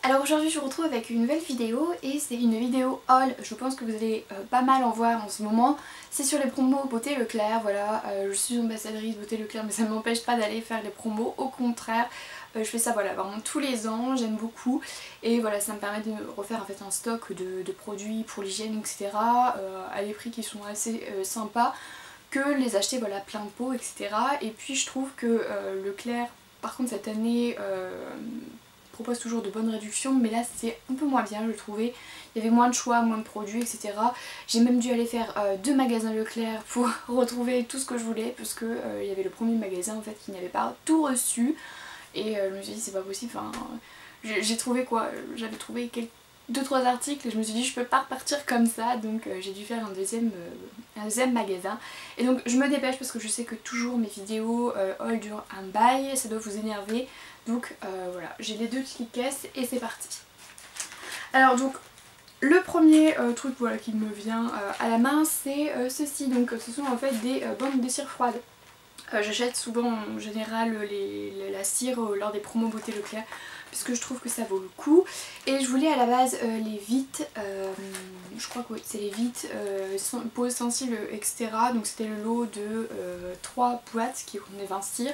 Alors aujourd'hui je vous retrouve avec une nouvelle vidéo et c'est une vidéo haul, je pense que vous allez pas mal en voir en ce moment. C'est sur les promos Beauté Leclerc, voilà, je suis ambassadrice Beauté Leclerc mais ça ne m'empêche pas d'aller faire les promos, au contraire. Je fais ça voilà, vraiment tous les ans, j'aime beaucoup et voilà, ça me permet de refaire en fait un stock de produits pour l'hygiène etc. À des prix qui sont assez sympas, que les acheter voilà plein de pots etc. Et puis je trouve que Leclerc par contre cette année propose toujours de bonnes réductions, mais là c'est un peu moins bien je trouvais. Il y avait moins de choix, moins de produits etc. J'ai même dû aller faire 2 magasins Leclerc pour retrouver tout ce que je voulais, parce que il y avait le premier magasin en fait qui n'avait pas tout reçu et je me suis dit c'est pas possible, enfin j'ai trouvé quoi, j'avais trouvé 2-3 articles et je me suis dit je peux pas repartir comme ça, donc j'ai dû faire un deuxième magasin. Et donc je me dépêche parce que je sais que toujours mes vidéos haul durent un bail, ça doit vous énerver. Donc voilà, j'ai les 2 cliquettes et c'est parti. Alors donc le premier truc voilà, qui me vient à la main c'est ceci, donc ce sont en fait des bandes de cire froide. J'achète souvent en général la cire lors des promos Beauté Leclerc puisque je trouve que ça vaut le coup. Et je voulais à la base les Vite, je crois que oui, c'est les Vite peau sensible etc. Donc c'était le lot de 3 boîtes qui contenaient 20 cires.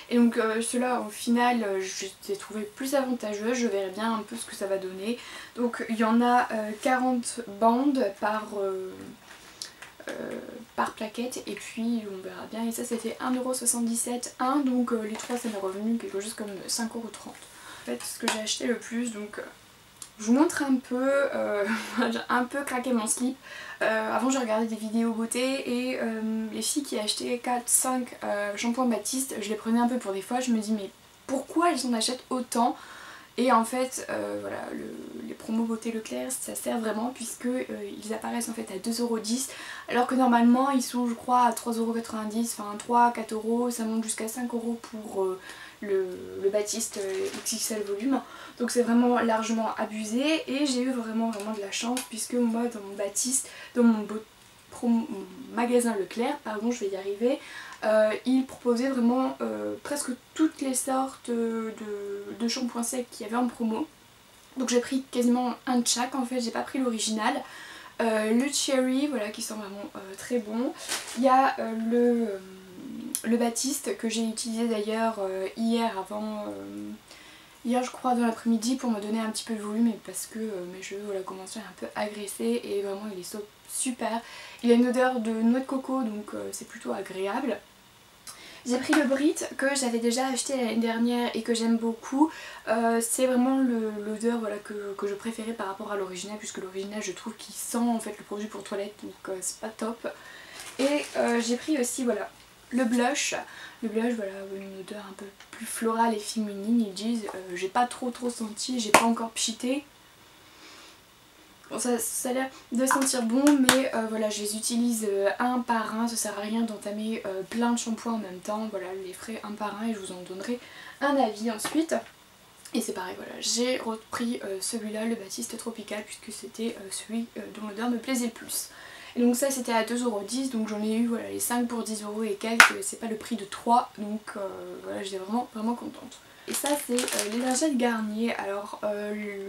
Et donc ceux-là au final je les ai trouvés plus avantageux, je verrai bien un peu ce que ça va donner. Donc il y en a 40 bandes par plaquette et puis on verra bien. Et ça c'était 1,77€ un, donc les 3 ça m'est revenu quelque chose comme 5,30€. En fait ce que j'ai acheté le plus, donc je vous montre un peu, j'ai un peu craqué mon slip. Avant j'ai regardé des vidéos beauté et les filles qui achetaient 4-5 shampoings Baptiste, je les prenais un peu pour des fois, je me dis mais pourquoi elles en achètent autant? Et en fait voilà, les promos Beauté Leclerc ça sert vraiment puisque ils apparaissent en fait à 2,10€ alors que normalement ils sont je crois à 3,90€, enfin 3-4€, ça monte jusqu'à 5€ pour le Baptiste XXL volume. Donc c'est vraiment largement abusé et j'ai eu vraiment de la chance puisque moi dans mon Baptiste, dans mon magasin Leclerc, pardon je vais y arriver, il proposait vraiment presque toutes les sortes de shampoings secs qu'il y avait en promo. Donc j'ai pris quasiment un de chaque en fait, j'ai pas pris l'original. Le Cherry voilà qui sent vraiment très bon. Il y a le Baptiste que j'ai utilisé d'ailleurs hier hier je crois dans l'après-midi pour me donner un petit peu de volume et parce que mes cheveux voilà, commençaient un peu agressés et vraiment il est super. Il a une odeur de noix de coco donc c'est plutôt agréable. J'ai pris le Brit que j'avais déjà acheté l'année dernière et que j'aime beaucoup. C'est vraiment l'odeur voilà, que je préférais par rapport à l'original, puisque l'original je trouve qu'il sent en fait le produit pour toilette, donc c'est pas top. Et j'ai pris aussi voilà le blush. Le blush voilà, une odeur un peu plus florale et féminine ils disent. J'ai pas trop senti, j'ai pas encore pchité. Bon, ça a l'air de sentir bon mais voilà je les utilise un par un, ça sert à rien d'entamer plein de shampoings en même temps, voilà je les ferai un par un et je vous en donnerai un avis ensuite. Et c'est pareil voilà, j'ai repris celui-là, le Baptiste Tropical, puisque c'était celui dont l'odeur me plaisait le plus. Et donc ça c'était à 2,10€, donc j'en ai eu voilà, les 5 pour 10€ et quelques, c'est pas le prix de 3, donc voilà j'étais vraiment contente. Et ça c'est les lingettes Garnier. Alors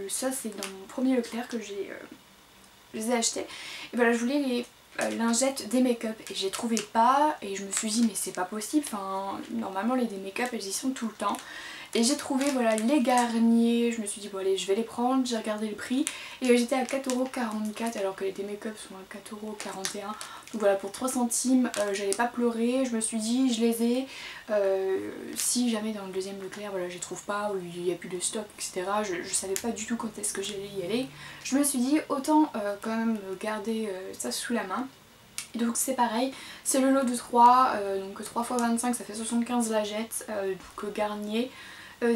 ça c'est dans mon premier Leclerc que je les ai achetés. Et voilà je voulais les lingettes des make-up et j'ai trouvé pas et je me suis dit mais c'est pas possible, enfin normalement les des make-up elles y sont tout le temps. Et j'ai trouvé voilà les Garnier, je me suis dit bon allez je vais les prendre, j'ai regardé le prix et j'étais à 4,44€ alors que les make-up sont à 4,41€. Donc voilà pour 3 centimes j'allais pas pleurer, je me suis dit je les ai, si jamais dans le deuxième Leclerc voilà je les trouve pas ou il n'y a plus de stock etc. Je savais pas du tout quand est-ce que j'allais y aller. Je me suis dit autant quand même garder ça sous la main. Et donc c'est pareil, c'est le lot de 3, donc 3 x 25 ça fait 75 lingettes, donc Garnier.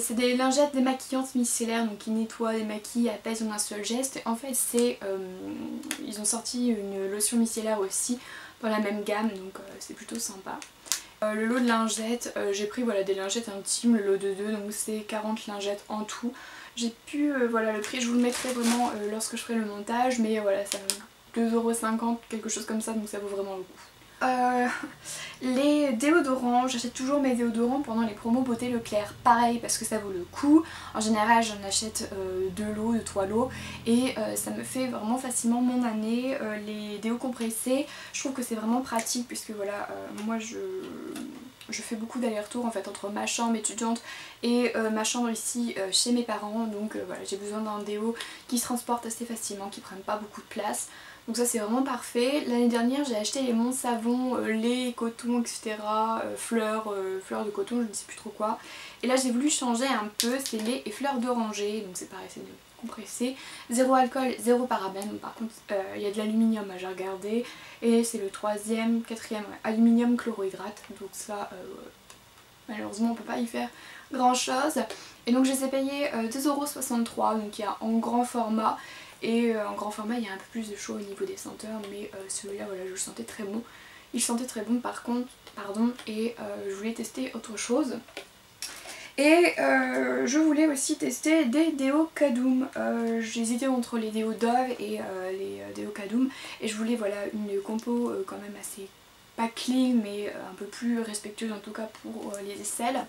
C'est des lingettes démaquillantes micellaires donc qui nettoient, démaquillent, apaisent en un seul geste. En fait c'est ils ont sorti une lotion micellaire aussi dans la même gamme, donc c'est plutôt sympa. Le lot de lingettes, j'ai pris voilà, des lingettes intimes, le lot de 2, donc c'est 40 lingettes en tout. J'ai pu, voilà le prix je vous le mettrai vraiment lorsque je ferai le montage, mais voilà ça 2,50€, quelque chose comme ça, donc ça vaut vraiment le coup. Les déodorants, j'achète toujours mes déodorants pendant les promos Beauté Leclerc, pareil parce que ça vaut le coup. En général j'en achète 2 lots, 2-3 lots et ça me fait vraiment facilement mon année. Les déos compressés, je trouve que c'est vraiment pratique puisque voilà, moi je fais beaucoup d'allers-retours en fait entre ma chambre étudiante et ma chambre ici chez mes parents, donc voilà, j'ai besoin d'un déo qui se transporte assez facilement, qui prenne pas beaucoup de place. Donc ça c'est vraiment parfait. L'année dernière j'ai acheté les Mon Savon, lait, coton, etc. Fleurs de coton, je ne sais plus trop quoi. Et là j'ai voulu changer un peu, c'est lait et fleurs d'oranger, donc c'est pareil, c'est compressé. Zéro alcool, zéro parabène, par contre il y a de l'aluminium, j'ai regardé. Et c'est le 4ème, aluminium chlorohydrate, donc ça malheureusement on peut pas y faire grand chose. Et donc je les ai payés 2,63 €, donc il y a en grand format. Et en grand format il y a un peu plus de chaud au niveau des senteurs, mais celui-là voilà, je le sentais très bon. Il sentait très bon par contre, pardon, et je voulais tester autre chose. Et je voulais aussi tester des déos Cadoum. J'hésitais entre les déos Dove et les déos Cadoum. Et je voulais voilà une compo quand même assez, pas clean, mais un peu plus respectueuse en tout cas pour les aisselles.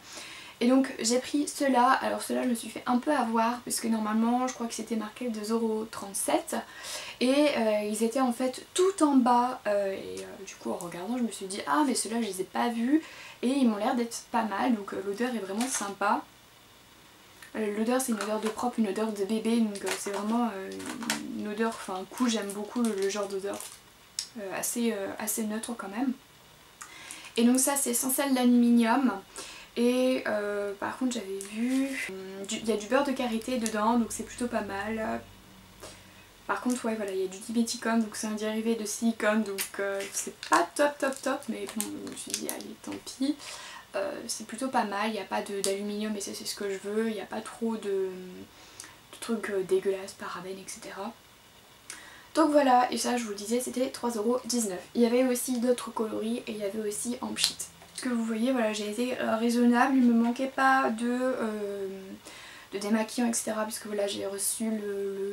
Et donc j'ai pris ceux-là. Alors ceux-là je me suis fait un peu avoir parce que normalement je crois que c'était marqué 2,37 €. Et ils étaient en fait tout en bas du coup en regardant je me suis dit ah mais ceux-là je les ai pas vus et ils m'ont l'air d'être pas mal, donc l'odeur est vraiment sympa. L'odeur c'est une odeur de propre, une odeur de bébé, donc c'est vraiment une odeur, enfin cool, j'aime beaucoup le genre d'odeur assez neutre quand même. Et donc ça c'est sans sel d'aluminium. Et par contre j'avais vu, il y a du beurre de karité dedans, donc c'est plutôt pas mal. Par contre ouais voilà, il y a du diméthicone, donc c'est un dérivé de silicone, donc c'est pas top, mais bon je me suis dit allez tant pis. C'est plutôt pas mal, il n'y a pas d'aluminium et ça c'est ce que je veux, il n'y a pas trop de trucs dégueulasses, parabènes, etc. Donc voilà, et ça je vous le disais c'était 3,19 €. Il y avait aussi d'autres coloris et il y avait aussi en pchit. Ce que vous voyez, voilà, j'ai été raisonnable, il me manquait pas de démaquillant, etc. Puisque voilà, j'ai reçu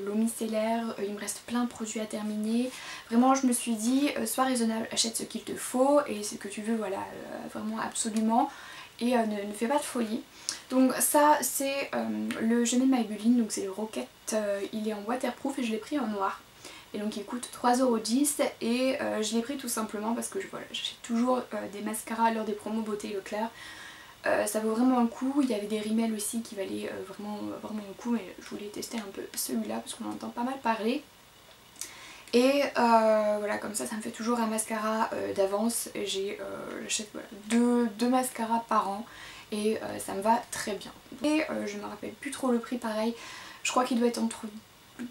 l'eau micellaire, il me reste plein de produits à terminer. Vraiment, je me suis dit, sois raisonnable, achète ce qu'il te faut et ce que tu veux, voilà, vraiment absolument. Et ne fais pas de folie. Donc ça, c'est le Jamais Maybelline, donc c'est le Rocket, il est en waterproof et je l'ai pris en noir. Et donc il coûte 3,10 € et je l'ai pris tout simplement parce que voilà, j'achète toujours des mascaras lors des promos Beauté Leclerc. Ça vaut vraiment le coup, il y avait des rimels aussi qui valaient vraiment le coup, mais je voulais tester un peu celui-là parce qu'on entend pas mal parler. Et voilà, comme ça me fait toujours un mascara d'avance. J'achète voilà, deux mascaras par an et ça me va très bien. Et je ne me rappelle plus trop le prix, pareil, je crois qu'il doit être entre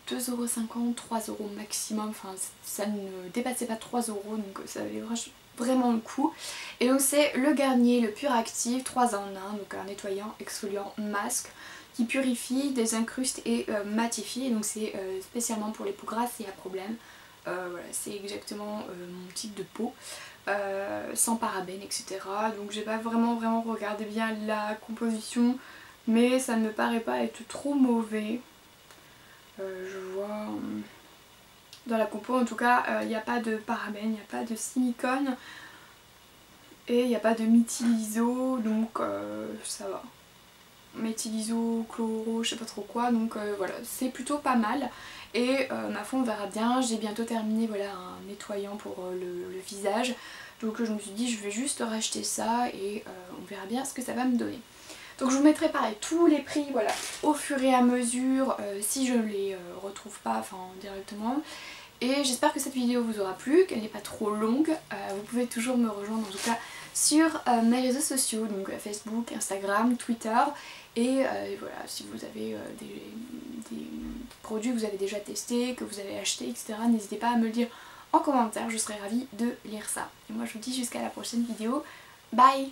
2,50 €, 3 € maximum, enfin ça ne dépassait pas 3 €, donc ça avait vraiment le coup. Et donc c'est le Garnier, le Pur Active 3 en 1, donc un nettoyant, exfoliant, masque qui purifie, désincruste et matifie. Et donc c'est spécialement pour les peaux grasses et à problème. Voilà, c'est exactement mon type de peau, sans parabènes, etc. Donc j'ai pas vraiment regardé bien la composition, mais ça ne me paraît pas être trop mauvais. Je vois dans la compo en tout cas il n'y a pas de parabènes, il n'y a pas de silicone et il n'y a pas de méthyliso, donc ça va. Méthyliso, chloro, je sais pas trop quoi, donc voilà, c'est plutôt pas mal. Et ma foi on verra bien, j'ai bientôt terminé voilà, un nettoyant pour le visage, donc je me suis dit je vais juste racheter ça et on verra bien ce que ça va me donner. Donc je vous mettrai pareil tous les prix voilà, au fur et à mesure si je ne les retrouve pas directement. Et j'espère que cette vidéo vous aura plu, qu'elle n'est pas trop longue. Vous pouvez toujours me rejoindre en tout cas sur mes réseaux sociaux, donc Facebook, Instagram, Twitter. Et voilà, si vous avez des produits que vous avez déjà testés, que vous avez achetés, etc. n'hésitez pas à me le dire en commentaire, je serai ravie de lire ça. Et moi je vous dis jusqu'à la prochaine vidéo. Bye!